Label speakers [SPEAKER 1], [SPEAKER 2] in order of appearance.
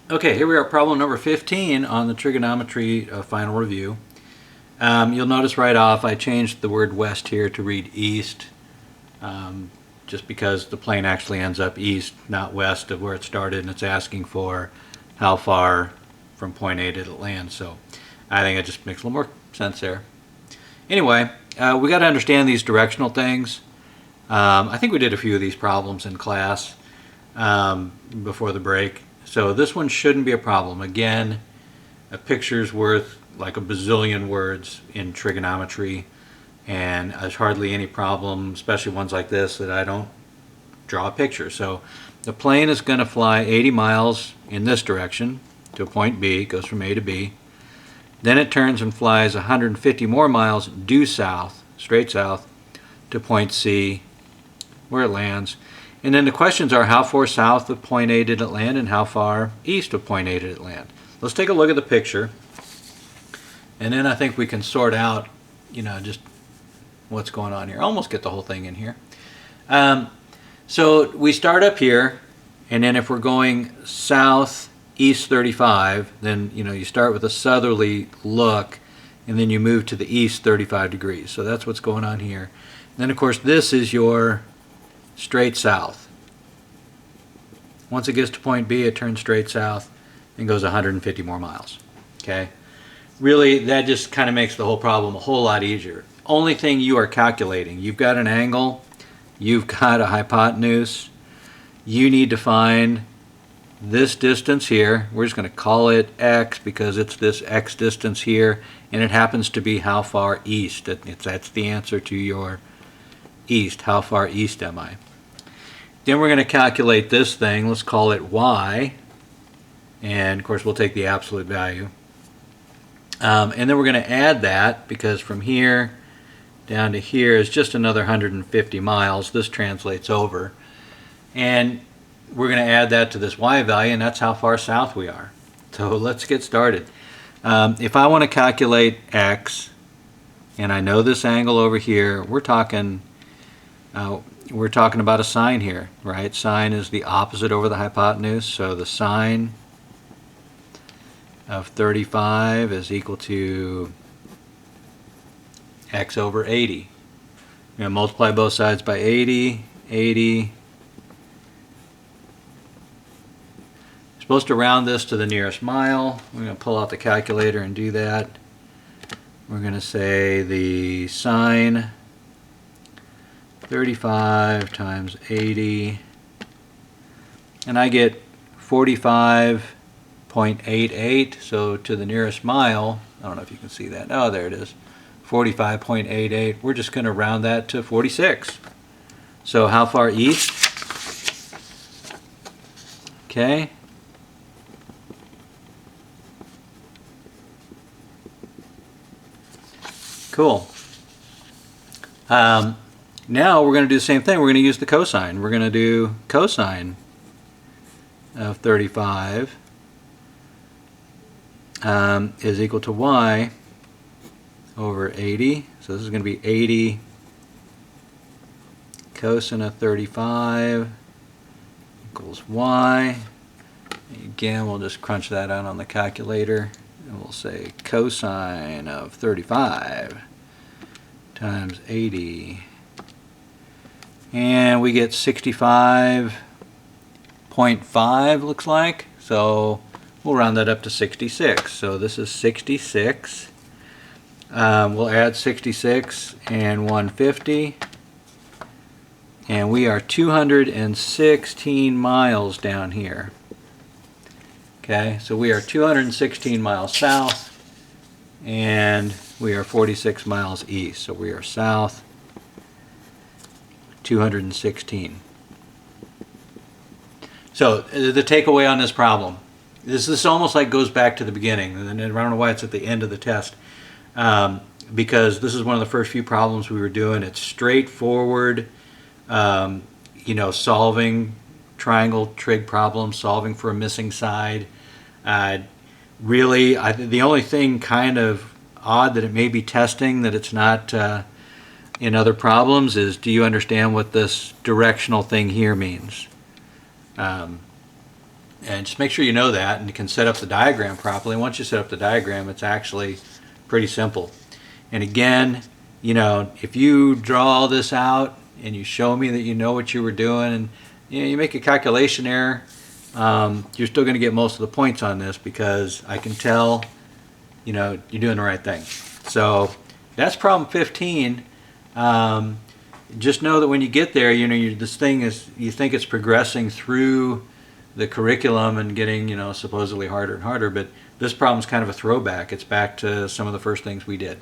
[SPEAKER 1] Okay, here we are at problem number 15 on the trigonometry final review. You'll notice right off I changed the word west here to read east, just because the plane actually ends up east, not west of where it started, and it's asking for how far from point A did it land. So I think it just makes a little more sense there. Anyway, we got to understand these directional things. I think we did a few of these problems in class before the break. So this one shouldn't be a problem. Again, a picture's worth like a bazillion words in trigonometry, and there's hardly any problem, especially ones like this, that I don't draw a picture. So the plane is going to fly 80 miles in this direction to a point B. It goes from A to B. Then it turns and flies 150 more miles due south, straight south, to point C, where it lands. And then the questions are, how far south of point A did it land and how far east of point A did it land? Let's take a look at the picture, and then I think we can sort out, just what's going on here. Almost get the whole thing in here. So we start up here, and then if we're going south east 35, then you start with a southerly look, and then you move to the east 35 degrees. So that's what's going on here. And then of course this is your straight south. Once it gets to point B, it turns straight south and goes 150 more miles. Okay? Really, that just kind of makes the whole problem a whole lot easier. Only thing you are calculating, you've got an angle, you've got a hypotenuse, you need to find this distance here. We're just going to call it x because it's this x distance here, and it happens to be how far east. That's the answer to your east. How far east am I? Then we're going to calculate this thing. Let's call it y, and of course we'll take the absolute value. And then we're going to add that, because from here down to here is just another 150 miles. This translates over, and we're going to add that to this y value, and that's how far south we are. So let's get started. If I want to calculate x, and I know this angle over here, we're talking about a sine here, right? Sine is the opposite over the hypotenuse, so the sine of 35 is equal to x over 80. We're going to multiply both sides by 80. Supposed to round this to the nearest mile. We're going to pull out the calculator and do that. We're going to say the sine 35 times 80, and I get 45.88. So to the nearest mile, I don't know if you can see that. Oh, there it is, 45.88. We're just going to round that to 46. So how far east? Okay. Cool. Now we're going to do the same thing. We're going to use the cosine. We're going to do cosine of 35 is equal to y over 80. So this is going to be 80 cosine of 35 equals y. Again, we'll just crunch that out on the calculator, and we'll say cosine of 35 times 80, and we get 65.5, looks like. So we'll round that up to 66. So this is 66. We'll add 66 and 150, and we are 216 miles down here. Okay, so we are 216 miles south, and we are 46 miles east. So we are south 216. So the takeaway on this problem, this almost like goes back to the beginning, and I don't know why it's at the end of the test, because this is one of the first few problems we were doing. It's straightforward, solving triangle trig problems, solving for a missing side. Really, the only thing kind of odd that it may be testing that it's not in other problems is, do you understand what this directional thing here means? And just make sure you know that and you can set up the diagram properly. Once you set up the diagram, it's actually pretty simple. And again, if you draw all this out and you show me that you know what you were doing, and you make a calculation error, you're still going to get most of the points on this because I can tell you're doing the right thing. So that's problem 15. Just know that when you get there, this thing is, you think it's progressing through the curriculum and getting supposedly harder and harder, but this problem's kind of a throwback. It's back to some of the first things we did.